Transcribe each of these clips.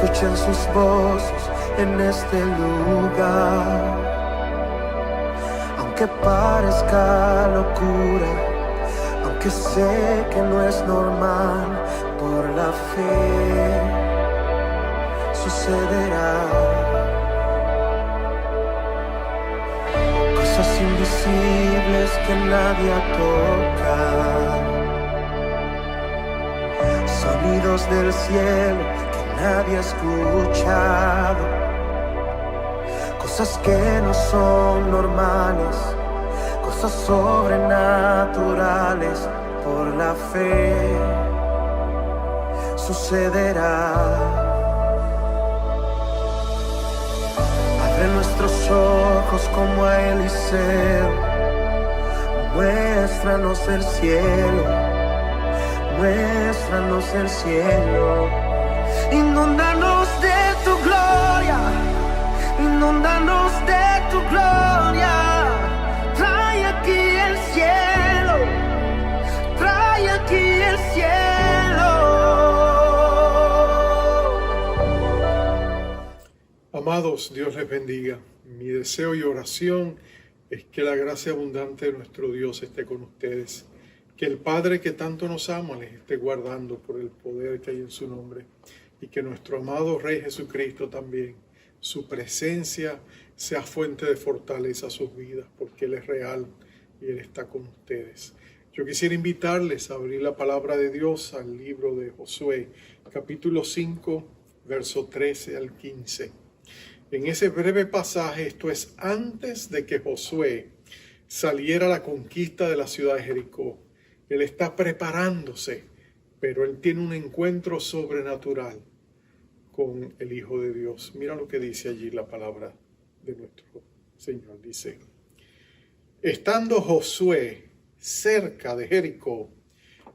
escuchen sus voces en este lugar. Aunque parezca locura, aunque sé que no es normal, por la fe sucederá. Cosas invisibles que nadie toca, sonidos del cielo que nadie ha escuchado, cosas que no son normales, cosas sobrenaturales, por la fe sucederá. Abre nuestros ojos como a Eliseo, muéstranos el cielo, muéstranos el cielo. Inúndanos de tu gloria, inúndanos de tu gloria. Trae aquí el cielo, trae aquí el cielo. Amados, Dios les bendiga. Mi deseo y oración es que la gracia abundante de nuestro Dios esté con ustedes. Que el Padre que tanto nos ama les esté guardando por el poder que hay en su nombre. Y que nuestro amado Rey Jesucristo también, su presencia sea fuente de fortaleza a sus vidas, porque Él es real y Él está con ustedes. Yo quisiera invitarles a abrir la palabra de Dios al libro de Josué, capítulo 5, verso 13 al 15. En ese breve pasaje, esto es antes de que Josué saliera a la conquista de la ciudad de Jericó. Él está preparándose, pero él tiene un encuentro sobrenatural con el Hijo de Dios. Mira lo que dice allí la palabra de nuestro Señor. Dice: estando Josué cerca de Jericó,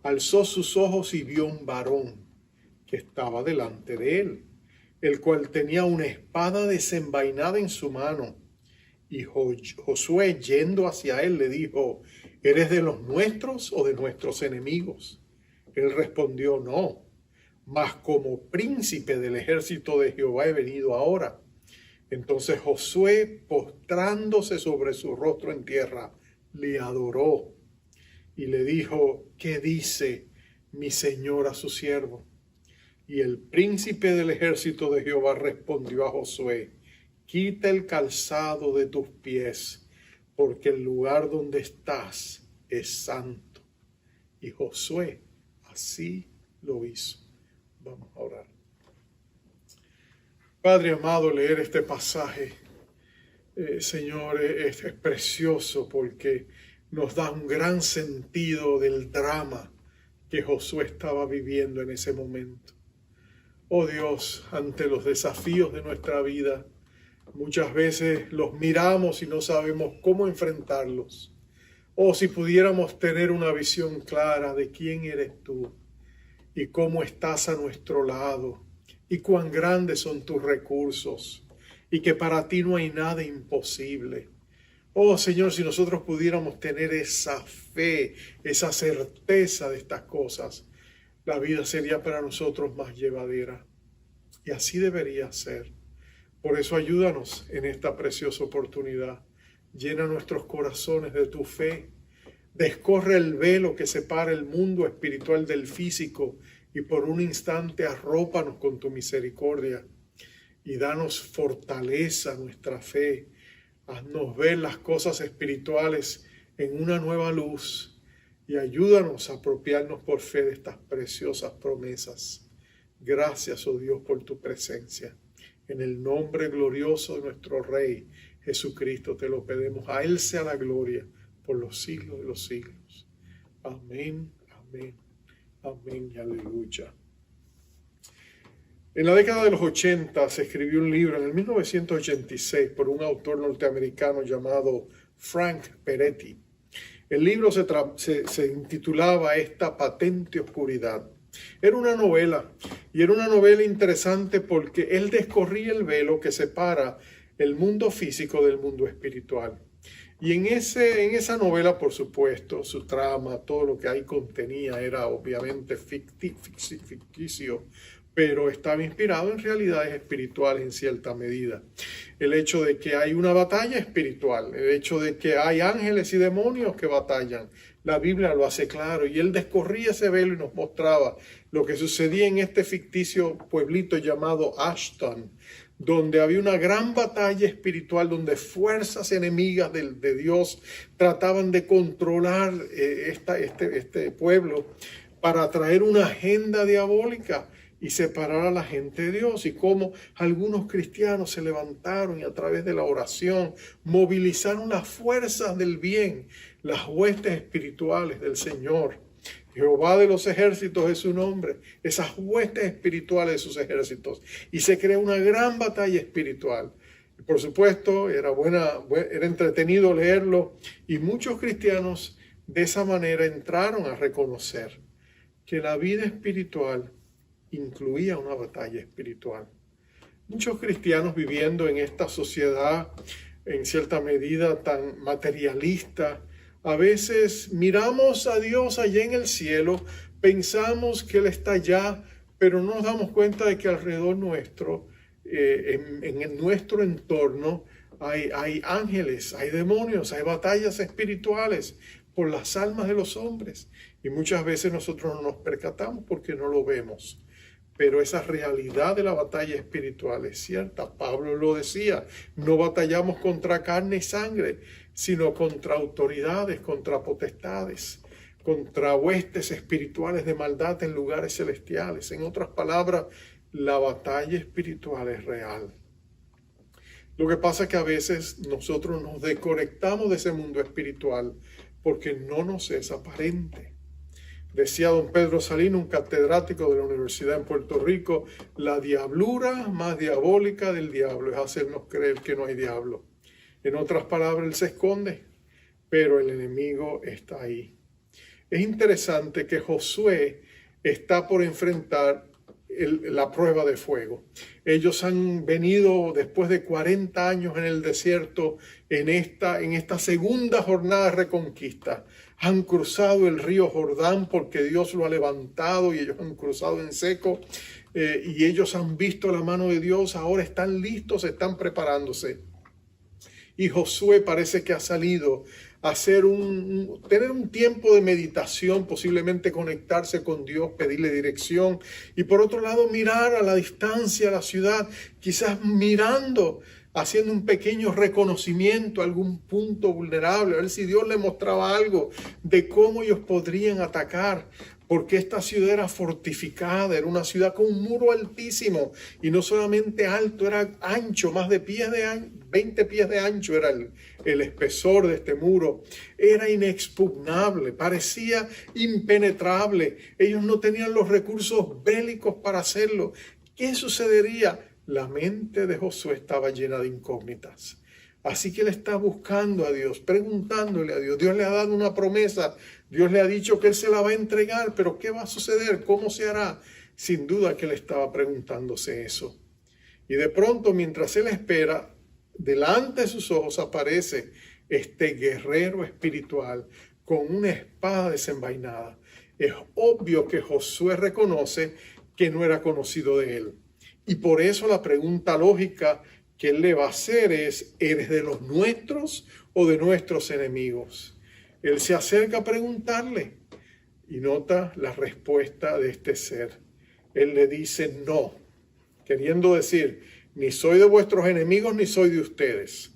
alzó sus ojos y vio un varón que estaba delante de él, el cual tenía una espada desenvainada en su mano. Y Josué, yendo hacia él, le dijo: ¿eres de los nuestros o de nuestros enemigos? Él respondió: no, mas como príncipe del ejército de Jehová he venido ahora. Entonces Josué, postrándose sobre su rostro en tierra, le adoró y le dijo: ¿qué dice mi señor a su siervo? Y el príncipe del ejército de Jehová respondió a Josué: quita el calzado de tus pies, porque el lugar donde estás es santo. Y Josué así lo hizo. Vamos a orar. Padre amado, leer este pasaje, Señor, es precioso porque nos da un gran sentido del drama que Josué estaba viviendo en ese momento. Oh Dios, ante los desafíos de nuestra vida, muchas veces los miramos y no sabemos cómo enfrentarlos. Oh, si pudiéramos tener una visión clara de quién eres tú y cómo estás a nuestro lado y cuán grandes son tus recursos y que para ti no hay nada imposible. Oh Señor, si nosotros pudiéramos tener esa fe, esa certeza de estas cosas, la vida sería para nosotros más llevadera. Y así debería ser. Por eso ayúdanos en esta preciosa oportunidad. Llena nuestros corazones de tu fe. Descorre el velo que separa el mundo espiritual del físico y por un instante arrópanos con tu misericordia. Y danos fortaleza a nuestra fe. Haznos ver las cosas espirituales en una nueva luz. Y ayúdanos a apropiarnos por fe de estas preciosas promesas. Gracias, oh Dios, por tu presencia. En el nombre glorioso de nuestro Rey Jesucristo te lo pedimos. A Él sea la gloria por los siglos de los siglos. Amén, amén, amén y aleluya. En la década de los 80 se escribió un libro, en el 1986, por un autor norteamericano llamado Frank Peretti. El libro se intitulaba Esta patente oscuridad. Era una novela, y era una novela interesante porque él descorría el velo que separa el mundo físico del mundo espiritual. Y en esa novela, por supuesto, su trama, todo lo que ahí contenía era obviamente ficticio, pero estaba inspirado en realidades espirituales en cierta medida. El hecho de que hay una batalla espiritual, el hecho de que hay ángeles y demonios que batallan, la Biblia lo hace claro, y él descorría ese velo y nos mostraba lo que sucedía en este ficticio pueblito llamado Ashton, donde había una gran batalla espiritual, donde fuerzas enemigas de Dios trataban de controlar este pueblo para traer una agenda diabólica y separar a la gente de Dios, y cómo algunos cristianos se levantaron y a través de la oración movilizaron las fuerzas del bien, las huestes espirituales del Señor. Jehová de los ejércitos es su nombre, esas huestes espirituales de sus ejércitos, y se crea una gran batalla espiritual. Y por supuesto, era entretenido leerlo, y muchos cristianos de esa manera entraron a reconocer que la vida espiritual incluía una batalla espiritual. Muchos cristianos viviendo en esta sociedad en cierta medida tan materialista, a veces miramos a Dios allá en el cielo, pensamos que Él está allá, pero no nos damos cuenta de que alrededor nuestro, en nuestro entorno, hay ángeles, hay demonios, hay batallas espirituales por las almas de los hombres. Y muchas veces nosotros no nos percatamos porque no lo vemos. Pero esa realidad de la batalla espiritual es cierta. Pablo lo decía, no batallamos contra carne y sangre, sino contra autoridades, contra potestades, contra huestes espirituales de maldad en lugares celestiales. En otras palabras, la batalla espiritual es real. Lo que pasa es que a veces nosotros nos desconectamos de ese mundo espiritual porque no nos es aparente. Decía don Pedro Salino, un catedrático de la Universidad en Puerto Rico, la diablura más diabólica del diablo es hacernos creer que no hay diablo. En otras palabras, él se esconde, pero el enemigo está ahí. Es interesante que Josué está por enfrentar la prueba de fuego. Ellos han venido después de 40 años en el desierto, en esta segunda jornada de reconquista. Han cruzado el río Jordán porque Dios lo ha levantado y ellos han cruzado en seco, y ellos han visto la mano de Dios, ahora están listos, están preparándose. Y Josué parece que ha salido a tener un tiempo de meditación, posiblemente conectarse con Dios, pedirle dirección, y por otro lado mirar a la distancia la ciudad, quizás mirando, haciendo un pequeño reconocimiento a algún punto vulnerable, a ver si Dios le mostraba algo de cómo ellos podrían atacar, porque esta ciudad era fortificada, era una ciudad con un muro altísimo, y no solamente alto, era ancho, más de 20 pies de ancho era el espesor de este muro. Era inexpugnable, parecía impenetrable. Ellos no tenían los recursos bélicos para hacerlo. ¿Qué sucedería? La mente de Josué estaba llena de incógnitas. Así que él está buscando a Dios, preguntándole a Dios. Dios le ha dado una promesa, Dios le ha dicho que él se la va a entregar, pero ¿qué va a suceder? ¿Cómo se hará? Sin duda que él estaba preguntándose eso. Y de pronto, mientras él espera, delante de sus ojos aparece este guerrero espiritual con una espada desenvainada. Es obvio que Josué reconoce que no era conocido de él. Y por eso la pregunta lógica que él le va a hacer es, ¿eres de los nuestros o de nuestros enemigos? Él se acerca a preguntarle y nota la respuesta de este ser. Él le dice no, queriendo decir, ni soy de vuestros enemigos ni soy de ustedes.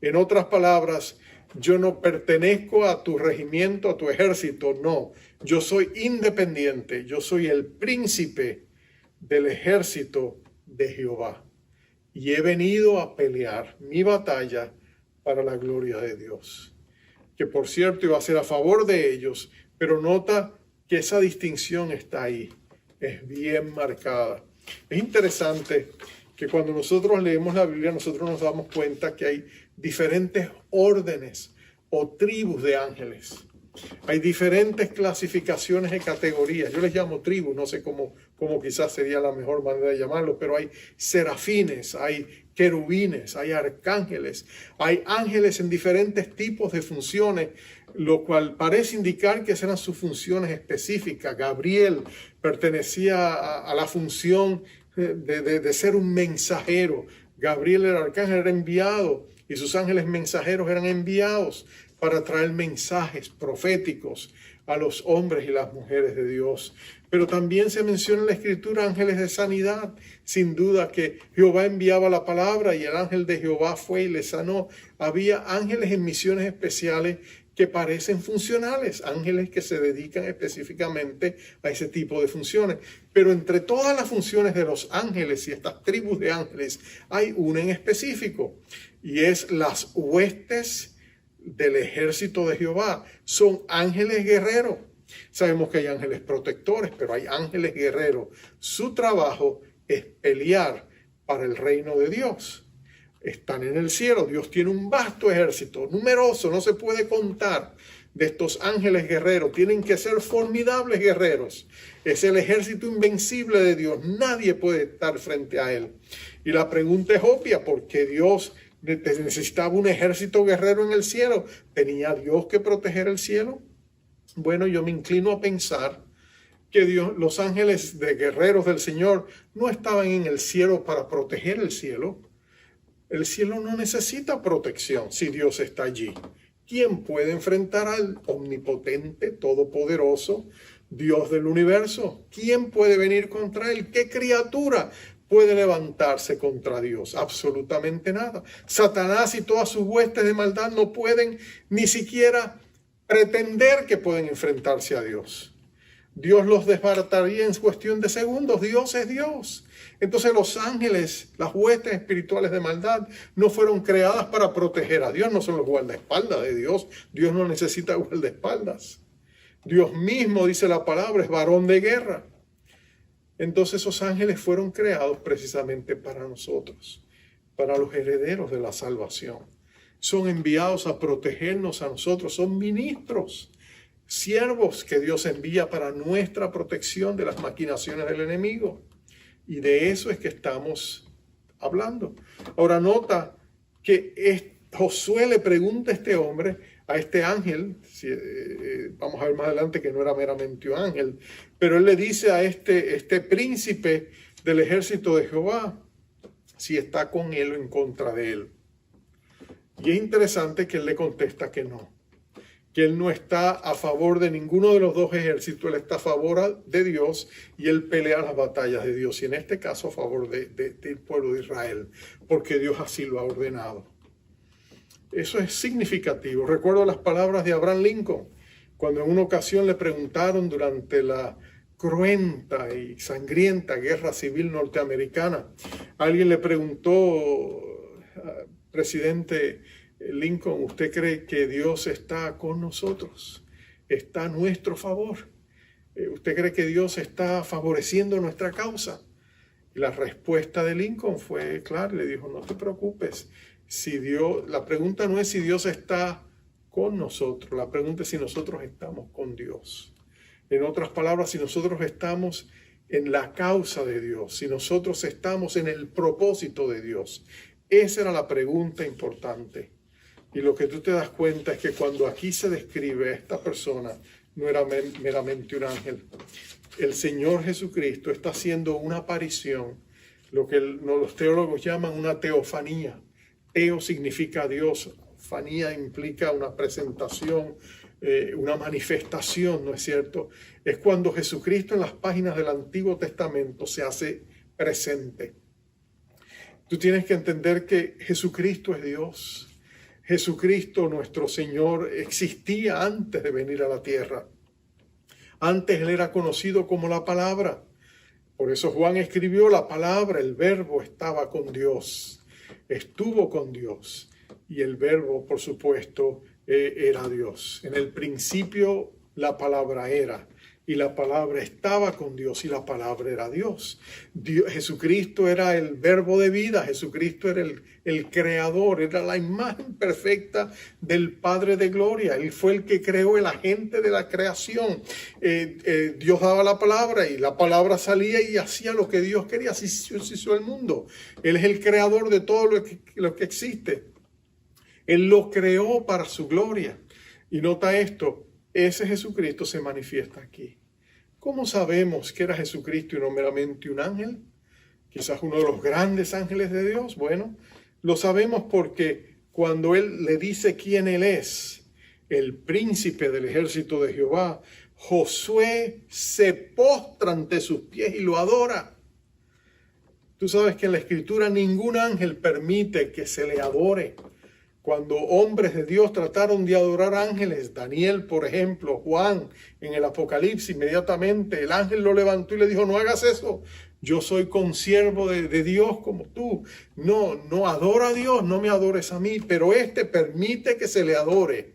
En otras palabras, yo no pertenezco a tu regimiento, a tu ejército, no. Yo soy independiente, yo soy el príncipe del ejército de Jehová. Y he venido a pelear mi batalla para la gloria de Dios. Que por cierto iba a ser a favor de ellos, pero nota que esa distinción está ahí. Es bien marcada. Es interesante que cuando nosotros leemos la Biblia, nosotros nos damos cuenta que hay diferentes órdenes o tribus de ángeles. Hay diferentes clasificaciones y categorías. Yo les llamo tribus, no sé cómo quizás sería la mejor manera de llamarlo, pero hay serafines, hay querubines, hay arcángeles, hay ángeles en diferentes tipos de funciones, lo cual parece indicar que eran sus funciones específicas. Gabriel pertenecía a la función de ser un mensajero. Gabriel, el arcángel, era enviado y sus ángeles mensajeros eran enviados para traer mensajes proféticos a los hombres y las mujeres de Dios. Pero también se menciona en la Escritura ángeles de sanidad. Sin duda que Jehová enviaba la palabra y el ángel de Jehová fue y le sanó. Había ángeles en misiones especiales que parecen funcionales, ángeles que se dedican específicamente a ese tipo de funciones. Pero entre todas las funciones de los ángeles y estas tribus de ángeles, hay una en específico, y es las huestes del ejército de Jehová. Son ángeles guerreros. Sabemos que hay ángeles protectores, pero hay ángeles guerreros. Su trabajo es pelear para el reino de Dios. Están en el cielo. Dios tiene un vasto ejército, numeroso, no se puede contar, de estos ángeles guerreros. Tienen que ser formidables guerreros. Es el ejército invencible de Dios. Nadie puede estar frente a él. Y la pregunta es obvia: ¿por qué Dios necesitaba un ejército guerrero en el cielo? ¿Tenía Dios que proteger el cielo? Bueno, yo me inclino a pensar que los ángeles de guerreros del Señor no estaban en el cielo para proteger el cielo. El cielo no necesita protección si Dios está allí. ¿Quién puede enfrentar al omnipotente, todopoderoso, Dios del universo? ¿Quién puede venir contra él? ¿Qué criatura puede levantarse contra Dios? Absolutamente nada. Satanás y todas sus huestes de maldad no pueden ni siquiera pretender que pueden enfrentarse a Dios. Dios los desbarataría en cuestión de segundos. Dios es Dios. Entonces los ángeles, las huestes espirituales de maldad, no fueron creadas para proteger a Dios. No son los guardaespaldas de Dios. Dios no necesita guardaespaldas. Dios mismo, dice la palabra, es varón de guerra. Entonces esos ángeles fueron creados precisamente para nosotros, para los herederos de la salvación. Son enviados a protegernos a nosotros. Son ministros, siervos que Dios envía para nuestra protección de las maquinaciones del enemigo. Y de eso es que estamos hablando. Ahora nota que Josué le pregunta a este hombre, a este ángel, vamos a ver más adelante que no era meramente un ángel, pero él le dice a este príncipe del ejército de Jehová si está con él o en contra de él. Y es interesante que él le contesta que no, que él no está a favor de ninguno de los dos ejércitos. Él está a favor de Dios y él pelea las batallas de Dios, y en este caso a favor del pueblo de Israel, porque Dios así lo ha ordenado. Eso es significativo. Recuerdo las palabras de Abraham Lincoln, cuando en una ocasión le preguntaron durante la cruenta y sangrienta guerra civil norteamericana, alguien le preguntó: presidente Lincoln, ¿usted cree que Dios está con nosotros? ¿Está a nuestro favor? ¿Usted cree que Dios está favoreciendo nuestra causa? Y la respuesta de Lincoln fue clara, le dijo: no te preocupes. La pregunta no es si Dios está con nosotros, la pregunta es si nosotros estamos con Dios. En otras palabras, si nosotros estamos en la causa de Dios, si nosotros estamos en el propósito de Dios. Esa era la pregunta importante. Y lo que tú te das cuenta es que cuando aquí se describe a esta persona, no era meramente un ángel. El Señor Jesucristo está haciendo una aparición, lo que los teólogos llaman una teofanía. Teo significa Dios, fanía implica una presentación, una manifestación, ¿no es cierto? Es cuando Jesucristo en las páginas del Antiguo Testamento se hace presente. Tú tienes que entender que Jesucristo es Dios. Jesucristo, nuestro Señor, existía antes de venir a la tierra. Antes Él era conocido como la Palabra. Por eso Juan escribió: la Palabra, el Verbo, estaba con Dios. Estuvo con Dios. Y el Verbo, por supuesto, era Dios. En el principio la Palabra era. y la palabra estaba con Dios y la palabra era Dios. Jesucristo era el verbo de vida, Jesucristo era el creador, era la imagen perfecta del Padre de gloria. Él fue el que creó, el agente de la creación. Dios daba la palabra y la palabra salía y hacía lo que Dios quería. Así se hizo el mundo. Él es el creador de todo lo que existe. Él lo creó para su gloria. Y nota esto. Ese Jesucristo se manifiesta aquí. ¿Cómo sabemos que era Jesucristo y no meramente un ángel? Quizás uno de los grandes ángeles de Dios. Bueno, lo sabemos porque cuando Él le dice quién Él es, el príncipe del ejército de Jehová, Josué se postra ante sus pies y lo adora. Tú sabes que en la Escritura ningún ángel permite que se le adore. Cuando hombres de Dios trataron de adorar ángeles, Daniel, por ejemplo, Juan, en el Apocalipsis, inmediatamente el ángel lo levantó y le dijo, no hagas eso, yo soy consiervo de Dios como tú. No adora a Dios, no me adores a mí, pero permite que se le adore.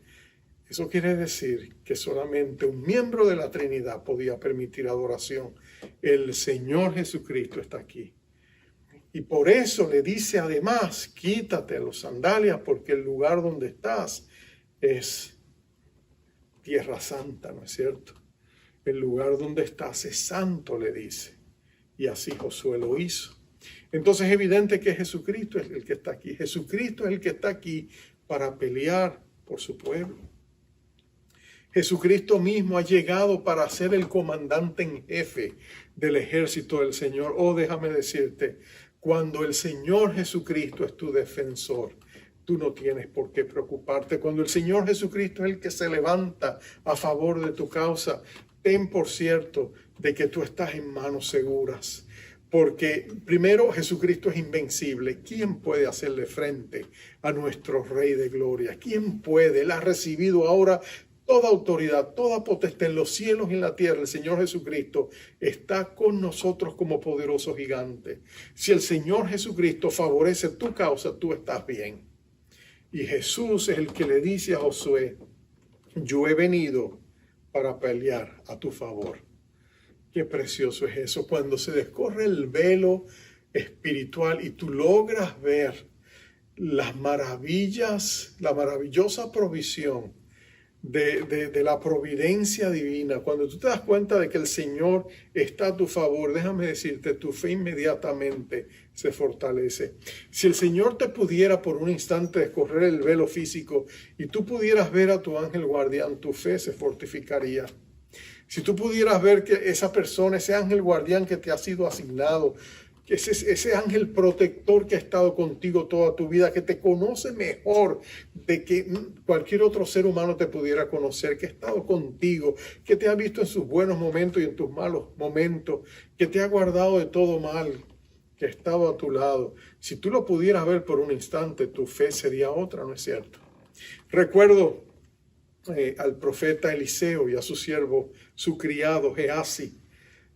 Eso quiere decir que solamente un miembro de la Trinidad podía permitir adoración. El Señor Jesucristo está aquí. Y por eso le dice además, quítate los sandalias porque el lugar donde estás es tierra santa, ¿no es cierto? El lugar donde estás es santo, le dice. Y así Josué lo hizo. Entonces es evidente que Jesucristo es el que está aquí. Jesucristo es el que está aquí para pelear por su pueblo. Jesucristo mismo ha llegado para ser el comandante en jefe del ejército del Señor. Oh, déjame decirte, cuando el Señor Jesucristo es tu defensor, tú no tienes por qué preocuparte. Cuando el Señor Jesucristo es el que se levanta a favor de tu causa, ten por cierto de que tú estás en manos seguras. Porque primero Jesucristo es invencible. ¿Quién puede hacerle frente a nuestro Rey de Gloria? ¿Quién puede? Él ha recibido ahora toda autoridad, toda potestad en los cielos y en la tierra. El Señor Jesucristo está con nosotros como poderoso gigante. Si el Señor Jesucristo favorece tu causa, tú estás bien. Y Jesús es el que le dice a Josué, yo he venido para pelear a tu favor. Qué precioso es eso, cuando se descorre el velo espiritual y tú logras ver las maravillas, la maravillosa provisión de la providencia divina. Cuando tú te das cuenta de que el Señor está a tu favor, déjame decirte, tu fe inmediatamente se fortalece. Si el Señor te pudiera por un instante descorrer el velo físico y tú pudieras ver a tu ángel guardián, tu fe se fortificaría. Si tú pudieras ver que esa persona, ese ángel guardián que te ha sido asignado, ese ángel protector que ha estado contigo toda tu vida, que te conoce mejor de que cualquier otro ser humano te pudiera conocer, que ha estado contigo, que te ha visto en sus buenos momentos y en tus malos momentos, que te ha guardado de todo mal, que ha estado a tu lado. Si tú lo pudieras ver por un instante, tu fe sería otra, ¿no es cierto? Recuerdo al profeta Eliseo y a su siervo, su criado Gehazi.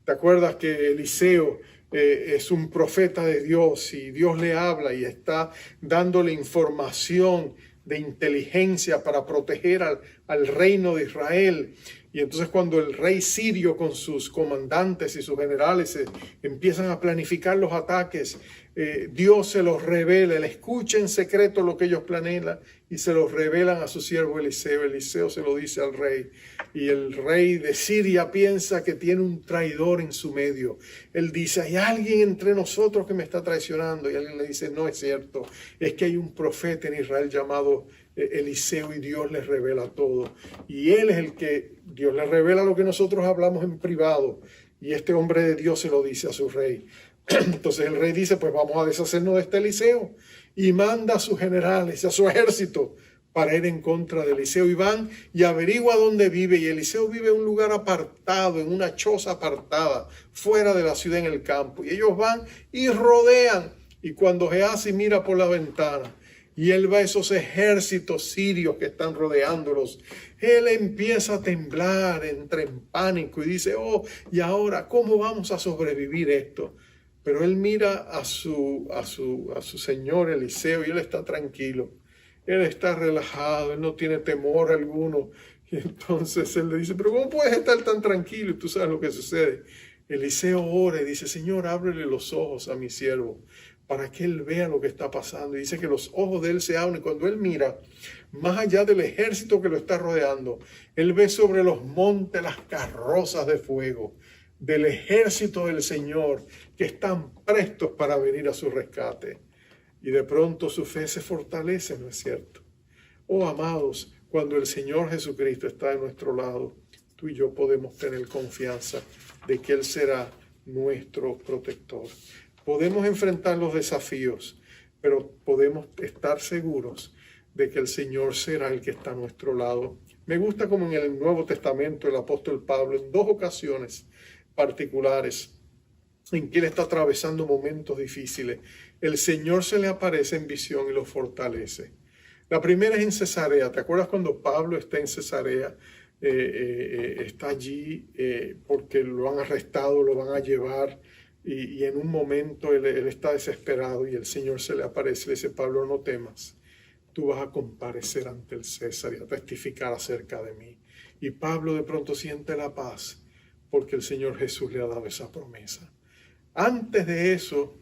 ¿Te acuerdas que Eliseo es un profeta de Dios y Dios le habla y está dándole información de inteligencia para proteger al reino de Israel? Y entonces cuando el rey sirio con sus comandantes y sus generales empiezan a planificar los ataques, Dios se los revela, él escucha en secreto lo que ellos planean y se los revelan a su siervo Eliseo. Eliseo se lo dice al rey y el rey de Siria piensa que tiene un traidor en su medio. Él dice, hay alguien entre nosotros que me está traicionando, y alguien le dice, no es cierto, es que hay un profeta en Israel llamado Eliseo y Dios les revela todo. Y él es el que Dios le revela lo que nosotros hablamos en privado. Y este hombre de Dios se lo dice a su rey. Entonces el rey dice, pues vamos a deshacernos de este Eliseo. Y manda a sus generales, a su ejército, para ir en contra de Eliseo. Y van y averigua dónde vive. Y Eliseo vive en un lugar apartado, en una choza apartada, fuera de la ciudad, en el campo. Y ellos van y rodean. Y cuando Gehazi mira por la ventana, y él va a esos ejércitos sirios que están rodeándolos, él empieza a temblar, entra en pánico y dice, oh, ¿y ahora cómo vamos a sobrevivir esto? Pero él mira a su señor Eliseo y él está tranquilo, él está relajado, él no tiene temor alguno. Y entonces él le dice, pero ¿cómo puedes estar tan tranquilo? Y tú sabes lo que sucede. Eliseo ora y dice, Señor, ábrele los ojos a mi siervo para que él vea lo que está pasando. Y dice que los ojos de él se abren y cuando él mira, más allá del ejército que lo está rodeando, él ve sobre los montes las carrozas de fuego del ejército del Señor que están prestos para venir a su rescate. Y de pronto su fe se fortalece, ¿no es cierto? Oh, amados, cuando el Señor Jesucristo está de nuestro lado, tú y yo podemos tener confianza de que Él será nuestro protector. Podemos enfrentar los desafíos, pero podemos estar seguros de que el Señor será el que está a nuestro lado. Me gusta como en el Nuevo Testamento el apóstol Pablo, en 2 ocasiones particulares, en que él está atravesando momentos difíciles, el Señor se le aparece en visión y lo fortalece. La primera es en Cesarea. ¿Te acuerdas cuando Pablo está en Cesarea? Está allí porque lo han arrestado, lo van a llevar y en un momento él está desesperado y el Señor se le aparece y le dice, Pablo, no temas, tú vas a comparecer ante el César y a testificar acerca de mí. Y Pablo de pronto siente la paz porque el Señor Jesús le ha dado esa promesa. Antes de eso,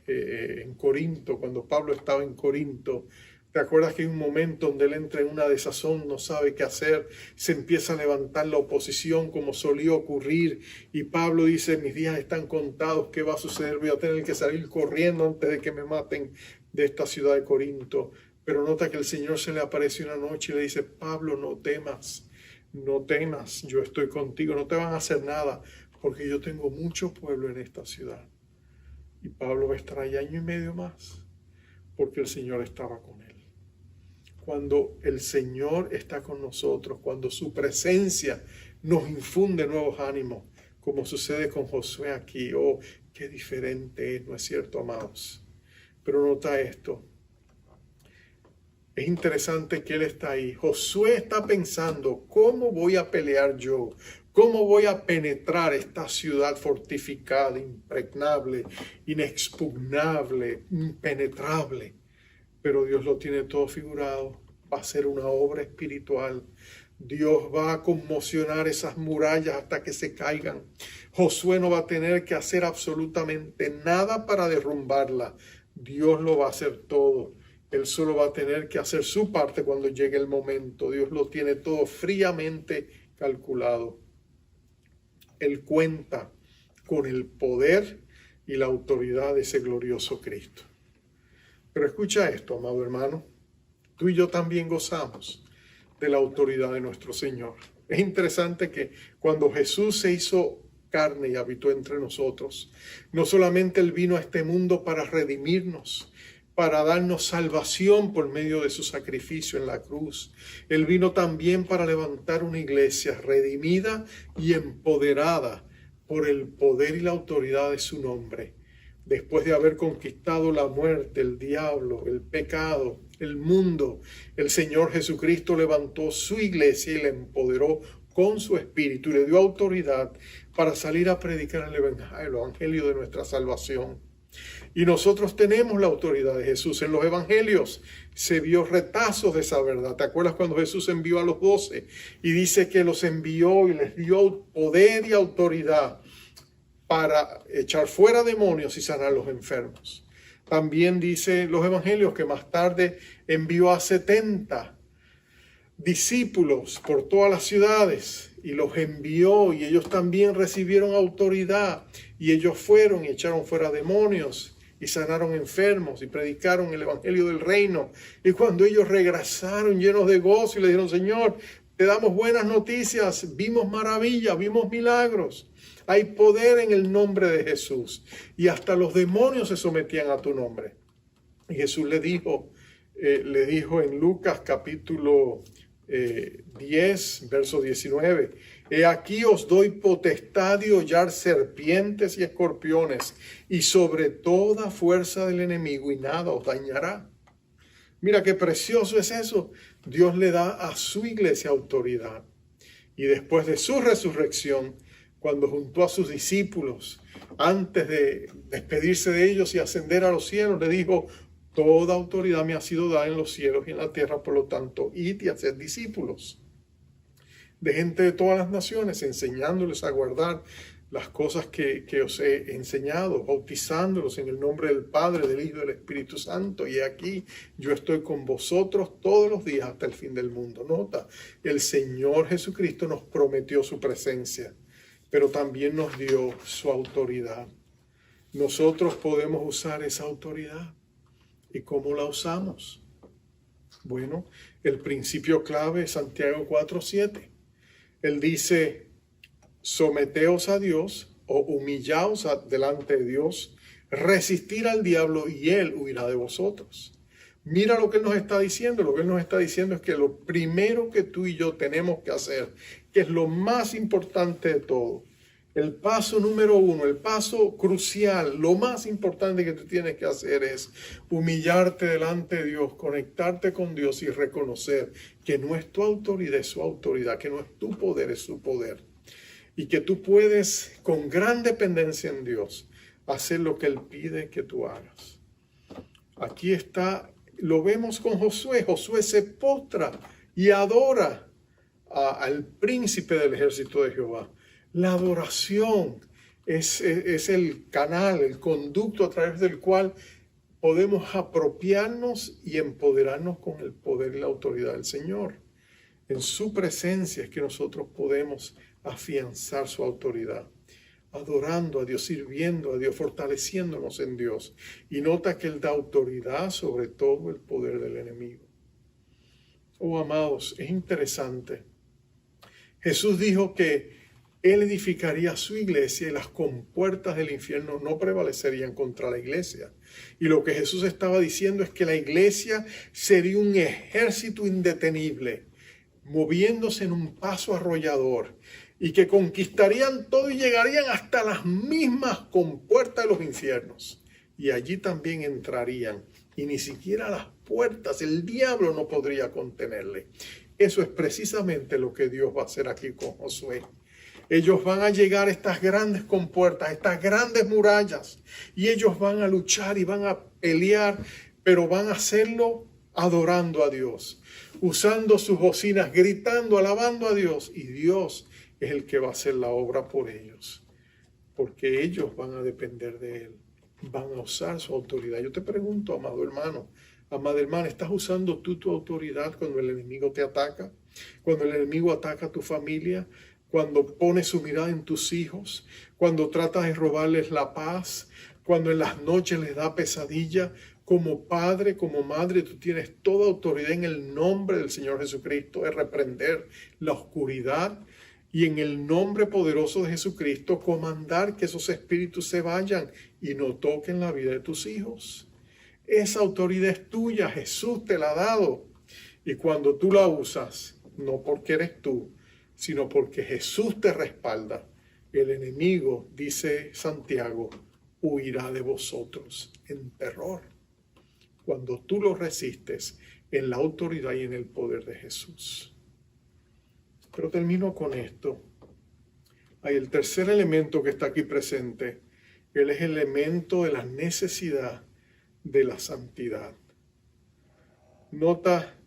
en Corinto, cuando Pablo estaba en Corinto, ¿te acuerdas que hay un momento donde él entra en una desazón, no sabe qué hacer, se empieza a levantar la oposición como solía ocurrir y Pablo dice, mis días están contados, ¿qué va a suceder? Voy a tener que salir corriendo antes de que me maten de esta ciudad de Corinto. Pero nota que el Señor se le aparece una noche y le dice, Pablo, no temas, yo estoy contigo, no te van a hacer nada, porque yo tengo mucho pueblo en esta ciudad. Y Pablo va a estar allá 1 año y medio más, porque el Señor estaba con él. Cuando el Señor está con nosotros, cuando su presencia nos infunde nuevos ánimos, como sucede con Josué aquí, oh, qué diferente es, ¿no es cierto, amados? Pero nota esto, es interesante que él está ahí. Josué está pensando, ¿cómo voy a pelear yo? ¿Cómo voy a penetrar esta ciudad fortificada, impregnable, inexpugnable, impenetrable? Pero Dios lo tiene todo figurado. Va a ser una obra espiritual. Dios va a conmocionar esas murallas hasta que se caigan. Josué no va a tener que hacer absolutamente nada para derrumbarla. Dios lo va a hacer todo. Él solo va a tener que hacer su parte cuando llegue el momento. Dios lo tiene todo fríamente calculado. Él cuenta con el poder y la autoridad de ese glorioso Cristo. Pero escucha esto, amado hermano. Tú y yo también gozamos de la autoridad de nuestro Señor. Es interesante que cuando Jesús se hizo carne y habitó entre nosotros, no solamente Él vino a este mundo para redimirnos, para darnos salvación por medio de su sacrificio en la cruz. Él vino también para levantar una iglesia redimida y empoderada por el poder y la autoridad de su nombre. Después de haber conquistado la muerte, el diablo, el pecado, el mundo, el Señor Jesucristo levantó su iglesia y la empoderó con su espíritu y le dio autoridad para salir a predicar el evangelio de nuestra salvación. Y nosotros tenemos la autoridad de Jesús. En los evangelios se vio retazos de esa verdad. ¿Te acuerdas cuando Jesús envió a los 12? Y dice que los envió y les dio poder y autoridad para echar fuera demonios y sanar a los enfermos. También dice los evangelios que más tarde envió a 70 discípulos por todas las ciudades y los envió y ellos también recibieron autoridad y ellos fueron y echaron fuera demonios y sanaron enfermos y predicaron el evangelio del reino. Y cuando ellos regresaron llenos de gozo y le dijeron, Señor, te damos buenas noticias, vimos maravillas, vimos milagros. Hay poder en el nombre de Jesús y hasta los demonios se sometían a tu nombre. Y Jesús le dijo en Lucas capítulo 10, verso 19, he aquí os doy potestad de hollar serpientes y escorpiones y sobre toda fuerza del enemigo y nada os dañará. Mira qué precioso es eso. Dios le da a su iglesia autoridad. Y después de su resurrección, cuando juntó a sus discípulos, antes de despedirse de ellos y ascender a los cielos, le dijo, toda autoridad me ha sido dada en los cielos y en la tierra, por lo tanto, id y haced discípulos. de gente de todas las naciones, enseñándoles a guardar las cosas que os he enseñado, bautizándolos en el nombre del Padre, del Hijo y del Espíritu Santo. Y aquí yo estoy con vosotros todos los días hasta el fin del mundo. Nota, el Señor Jesucristo nos prometió su presencia, pero también nos dio su autoridad. Nosotros podemos usar esa autoridad. ¿Y cómo la usamos? Bueno, el principio clave es Santiago 4:7. Él dice: someteos a Dios o humillaos delante de Dios, resistir al diablo y él huirá de vosotros. Mira lo que él nos está diciendo. Lo que él nos está diciendo es que lo primero que tú y yo tenemos que hacer, que es lo más importante de todo, el paso número 1, el paso crucial, lo más importante que tú tienes que hacer es humillarte delante de Dios, conectarte con Dios y reconocer que no es tu autoridad, es su autoridad, que no es tu poder, es su poder. Y que tú puedes, con gran dependencia en Dios, hacer lo que Él pide que tú hagas. Aquí está, lo vemos con Josué. Josué se postra y adora al príncipe del ejército de Jehová. La adoración es el canal, el conducto a través del cual podemos apropiarnos y empoderarnos con el poder y la autoridad del Señor. En su presencia es que nosotros podemos afianzar su autoridad, adorando a Dios, sirviendo a Dios, fortaleciéndonos en Dios. Y nota que Él da autoridad sobre todo el poder del enemigo. Oh, amados, es interesante. Jesús dijo que Él edificaría su iglesia y las compuertas del infierno no prevalecerían contra la iglesia. Y lo que Jesús estaba diciendo es que la iglesia sería un ejército indetenible, moviéndose en un paso arrollador, y que conquistarían todo y llegarían hasta las mismas compuertas de los infiernos. Y allí también entrarían, y ni siquiera las puertas, el diablo no podría contenerle. Eso es precisamente lo que Dios va a hacer aquí con Josué. Ellos van a llegar a estas grandes compuertas, estas grandes murallas, y ellos van a luchar y van a pelear, pero van a hacerlo adorando a Dios, usando sus bocinas, gritando, alabando a Dios, y Dios es el que va a hacer la obra por ellos, porque ellos van a depender de Él, van a usar su autoridad. Yo te pregunto, amado hermano, amada hermana, ¿estás usando tú tu autoridad cuando el enemigo te ataca? Cuando el enemigo ataca a tu familia, cuando pone su mirada en tus hijos, cuando tratas de robarles la paz, cuando en las noches les da pesadilla. Como padre, como madre, tú tienes toda autoridad en el nombre del Señor Jesucristo de reprender la oscuridad y en el nombre poderoso de Jesucristo comandar que esos espíritus se vayan y no toquen la vida de tus hijos. Esa autoridad es tuya, Jesús te la ha dado. Y cuando tú la usas, no porque eres tú, sino porque Jesús te respalda, el enemigo, dice Santiago, huirá de vosotros en terror. Cuando tú lo resistes en la autoridad y en el poder de Jesús. Pero termino con esto. Hay el tercer elemento que está aquí presente. Él es el elemento de la necesidad de la santidad. Nota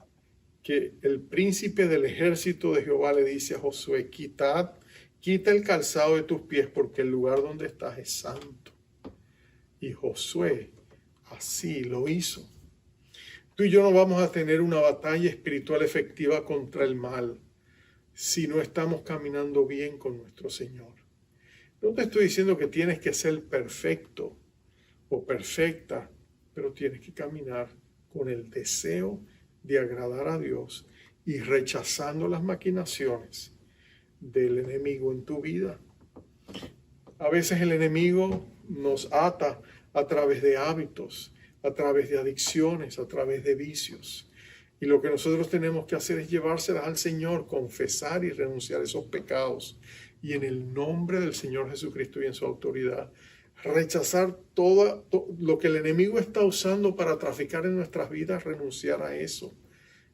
que el príncipe del ejército de Jehová le dice a Josué: quita el calzado de tus pies porque el lugar donde estás es santo. Y Josué así lo hizo. Tú y yo no vamos a tener una batalla espiritual efectiva contra el mal si no estamos caminando bien con nuestro Señor. No te estoy diciendo que tienes que ser perfecto o perfecta, pero tienes que caminar con el deseo de agradar a Dios y rechazando las maquinaciones del enemigo en tu vida. A veces el enemigo nos ata a través de hábitos, a través de adicciones, a través de vicios. Y lo que nosotros tenemos que hacer es llevárselas al Señor, confesar y renunciar a esos pecados. Y en el nombre del Señor Jesucristo y en su autoridad, rechazar todo lo que el enemigo está usando para traficar en nuestras vidas, renunciar a eso.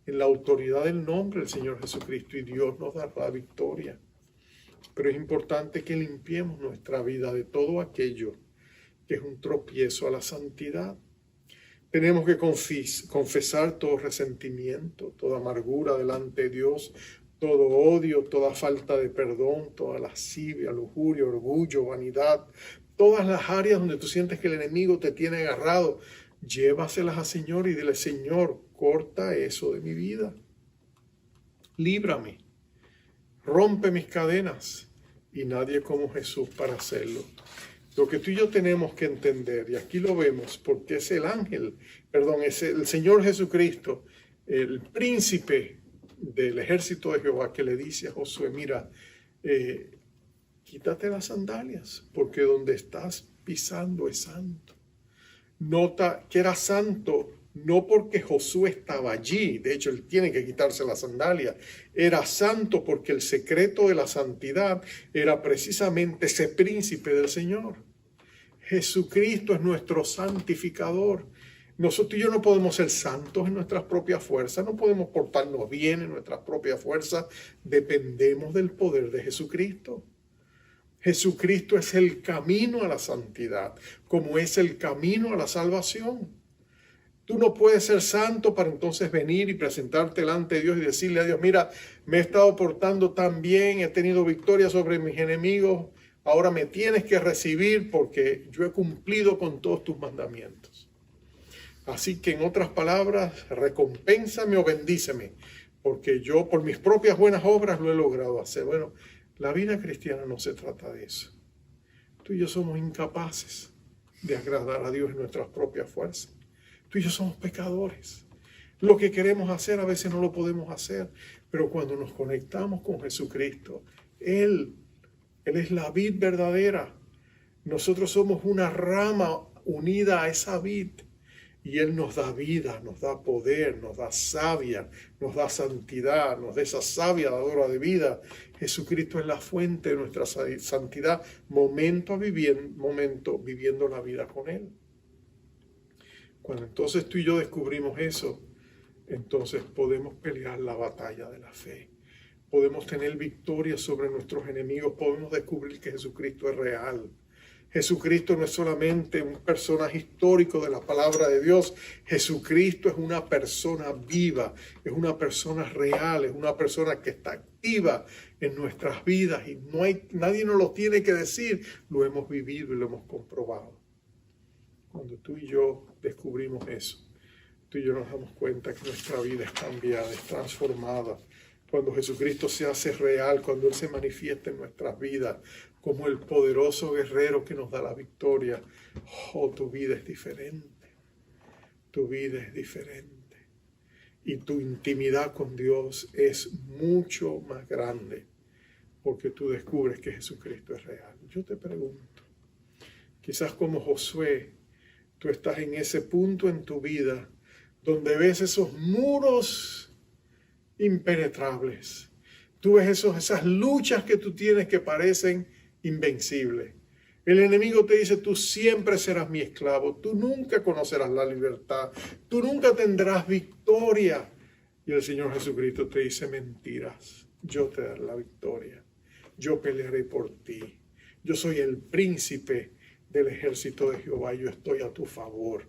En la autoridad del nombre del Señor Jesucristo, y Dios nos dará la victoria. Pero es importante que limpiemos nuestra vida de todo aquello que es un tropiezo a la santidad. Tenemos que confesar todo resentimiento, toda amargura delante de Dios, todo odio, toda falta de perdón, toda lascivia, lujuria, orgullo, vanidad, todas las áreas donde tú sientes que el enemigo te tiene agarrado, llévaselas al Señor y dile: Señor, corta eso de mi vida. Líbrame, rompe mis cadenas, y nadie como Jesús para hacerlo. Lo que tú y yo tenemos que entender, y aquí lo vemos, porque es es el Señor Jesucristo, el príncipe del ejército de Jehová, que le dice a Josué: mira, quítate las sandalias, porque donde estás pisando es santo. Nota que era santo no porque Josué estaba allí, de hecho él tiene que quitarse las sandalias, era santo porque el secreto de la santidad era precisamente ese príncipe del Señor. Jesucristo es nuestro santificador. Nosotros y yo no podemos ser santos en nuestras propias fuerzas, no podemos portarnos bien en nuestras propias fuerzas, dependemos del poder de Jesucristo. Jesucristo es el camino a la santidad, como es el camino a la salvación. Tú no puedes ser santo para entonces venir y presentarte delante de Dios y decirle a Dios: mira, me he estado portando tan bien, he tenido victoria sobre mis enemigos, ahora me tienes que recibir porque yo he cumplido con todos tus mandamientos. Así que, en otras palabras, recompénsame o bendíceme, porque yo por mis propias buenas obras lo he logrado hacer. Bueno, la vida cristiana no se trata de eso. Tú y yo somos incapaces de agradar a Dios en nuestras propias fuerzas. Tú y yo somos pecadores. Lo que queremos hacer a veces no lo podemos hacer, pero cuando nos conectamos con Jesucristo, Él es la vid verdadera. Nosotros somos una rama unida a esa vid. Y Él nos da vida, nos da poder, nos da savia, nos da santidad, nos da esa savia dadora de vida. Jesucristo es la fuente de nuestra santidad, momento viviendo la vida con Él. Cuando entonces tú y yo descubrimos eso, entonces podemos pelear la batalla de la fe. Podemos tener victoria sobre nuestros enemigos, podemos descubrir que Jesucristo es real. Jesucristo no es solamente un personaje histórico de la palabra de Dios. Jesucristo es una persona viva, es una persona real, es una persona que está activa en nuestras vidas y nadie nos lo tiene que decir. Lo hemos vivido y lo hemos comprobado. Cuando tú y yo descubrimos eso, tú y yo nos damos cuenta que nuestra vida es cambiada, es transformada. Cuando Jesucristo se hace real, cuando Él se manifiesta en nuestras vidas como el poderoso guerrero que nos da la victoria, tu vida es diferente. Tu vida es diferente. Y tu intimidad con Dios es mucho más grande porque tú descubres que Jesucristo es real. Yo te pregunto, quizás como Josué, tú estás en ese punto en tu vida donde ves esos muros impenetrables. Tú ves esas luchas que tú tienes que parecen invencibles. El enemigo te dice: tú siempre serás mi esclavo, tú nunca conocerás la libertad, tú nunca tendrás victoria. Y el Señor Jesucristo te dice: mentiras, yo te daré la victoria, yo pelearé por ti. Yo soy el príncipe del ejército de Jehová, yo estoy a tu favor.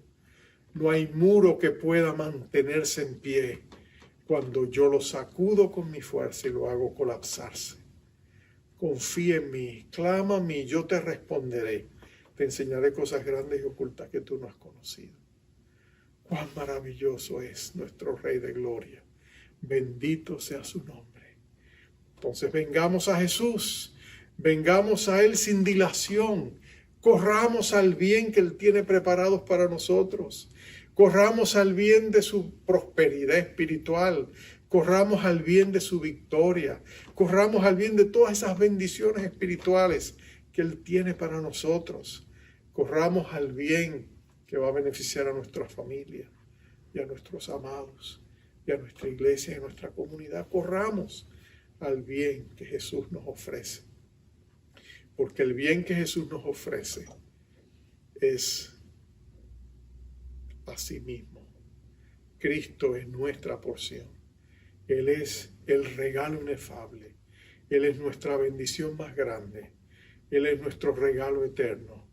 No hay muro que pueda mantenerse en pie cuando yo lo sacudo con mi fuerza y lo hago colapsarse. Confía en mí, clama a mí, yo te responderé. Te enseñaré cosas grandes y ocultas que tú no has conocido. Cuán maravilloso es nuestro Rey de Gloria. Bendito sea su nombre. Entonces vengamos a Jesús, vengamos a Él sin dilación. Corramos al bien que Él tiene preparados para nosotros. Corramos al bien de su prosperidad espiritual. Corramos al bien de su victoria. Corramos al bien de todas esas bendiciones espirituales que Él tiene para nosotros. Corramos al bien que va a beneficiar a nuestra familia y a nuestros amados y a nuestra iglesia y a nuestra comunidad. Corramos al bien que Jesús nos ofrece. Porque el bien que Jesús nos ofrece es a sí mismo. Cristo es nuestra porción. Él es el regalo inefable. Él es nuestra bendición más grande. Él es nuestro regalo eterno.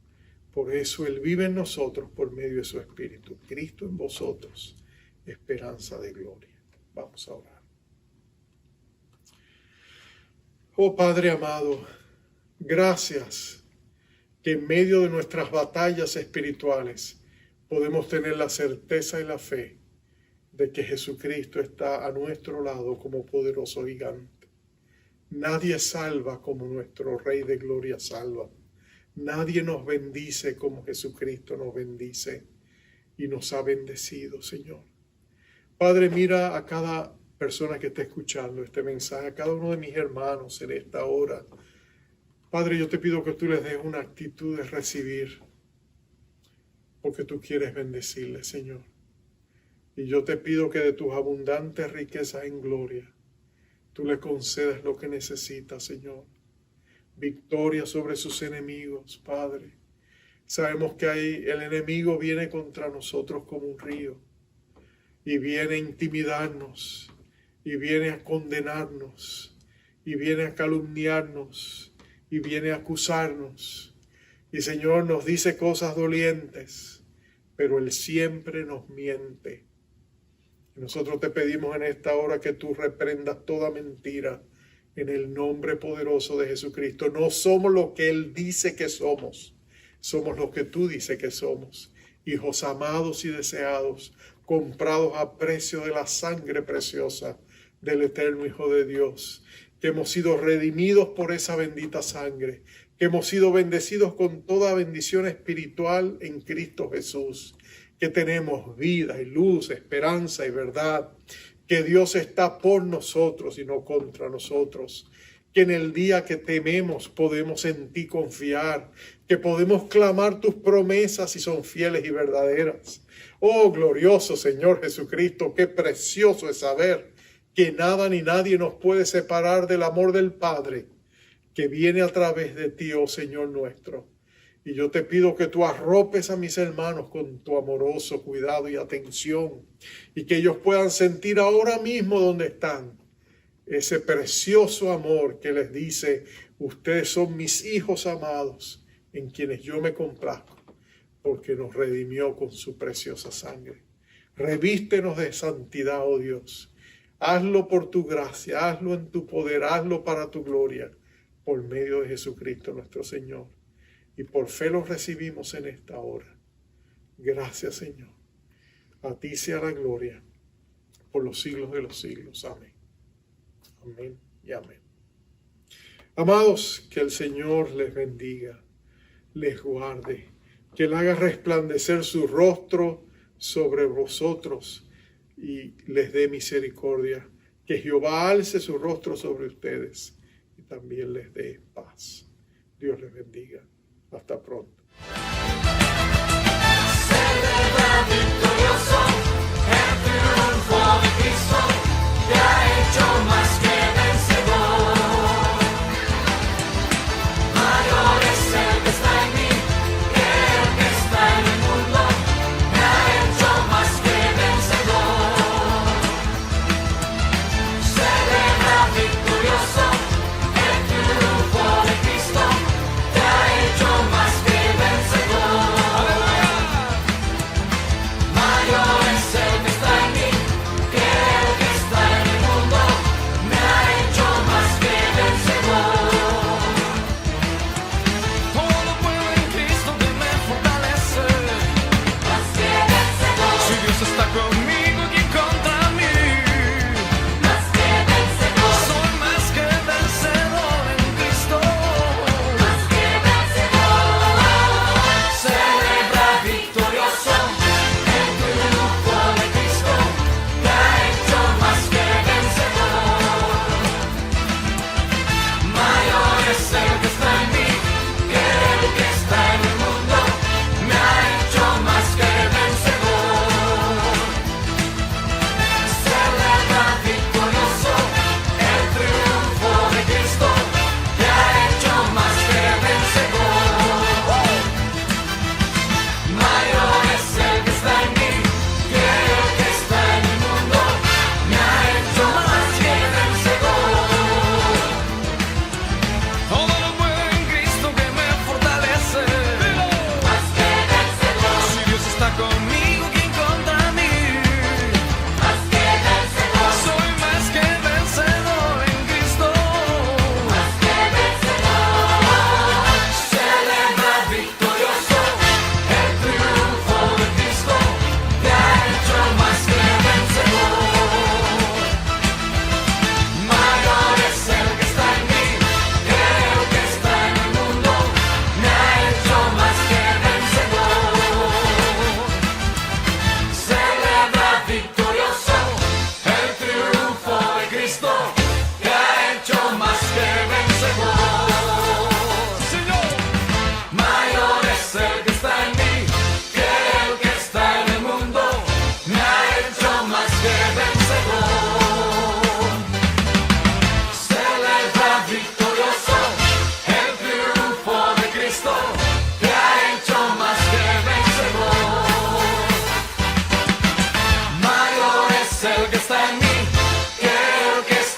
Por eso Él vive en nosotros por medio de su Espíritu. Cristo en vosotros, esperanza de gloria. Vamos a orar. Oh Padre amado, gracias que en medio de nuestras batallas espirituales podemos tener la certeza y la fe de que Jesucristo está a nuestro lado como poderoso gigante. Nadie salva como nuestro Rey de Gloria salva. Nadie nos bendice como Jesucristo nos bendice y nos ha bendecido, Señor. Padre, mira a cada persona que está escuchando este mensaje, a cada uno de mis hermanos en esta hora. Padre, yo te pido que tú les des una actitud de recibir, porque tú quieres bendecirles, Señor. Y yo te pido que de tus abundantes riquezas en gloria, tú le concedas lo que necesita, Señor. Victoria sobre sus enemigos, Padre. Sabemos que el enemigo viene contra nosotros como un río y viene a intimidarnos y viene a condenarnos y viene a calumniarnos y viene a acusarnos. Y Señor nos dice cosas dolientes, pero Él siempre nos miente. Y nosotros te pedimos en esta hora que tú reprendas toda mentira en el nombre poderoso de Jesucristo. No somos lo que Él dice que somos, somos lo que tú dices que somos. Hijos amados y deseados, comprados a precio de la sangre preciosa del eterno Hijo de Dios, que hemos sido redimidos por esa bendita sangre, que hemos sido bendecidos con toda bendición espiritual en Cristo Jesús, que tenemos vida y luz, esperanza y verdad, que Dios está por nosotros y no contra nosotros, que en el día que tememos podemos en ti confiar, que podemos clamar tus promesas y son fieles y verdaderas. Oh, glorioso Señor Jesucristo, qué precioso es saber que nada ni nadie nos puede separar del amor del Padre que viene a través de ti, oh Señor nuestro. Y yo te pido que tú arropes a mis hermanos con tu amoroso cuidado y atención, y que ellos puedan sentir ahora mismo donde están ese precioso amor que les dice: ustedes son mis hijos amados, en quienes yo me complazco, porque nos redimió con su preciosa sangre. Revístenos de santidad, oh Dios. Hazlo por tu gracia, hazlo en tu poder, hazlo para tu gloria, por medio de Jesucristo nuestro Señor. Y por fe los recibimos en esta hora. Gracias, Señor. A ti sea la gloria por los siglos de los siglos. Amén. Amén y amén. Amados, que el Señor les bendiga, les guarde, que Él haga resplandecer su rostro sobre vosotros y les dé misericordia, que Jehová alce su rostro sobre ustedes y también les dé paz. Dios les bendiga. Hasta pronto. Celebra victorioso el triunfo de Cristo, que ha hecho más que vencedor. Mayor es el que está en mí que el que está en el mundo, que ha hecho más que vencedor. Celebra victorioso el triunfo de Cristo, que ha hecho más que vencedor.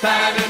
está en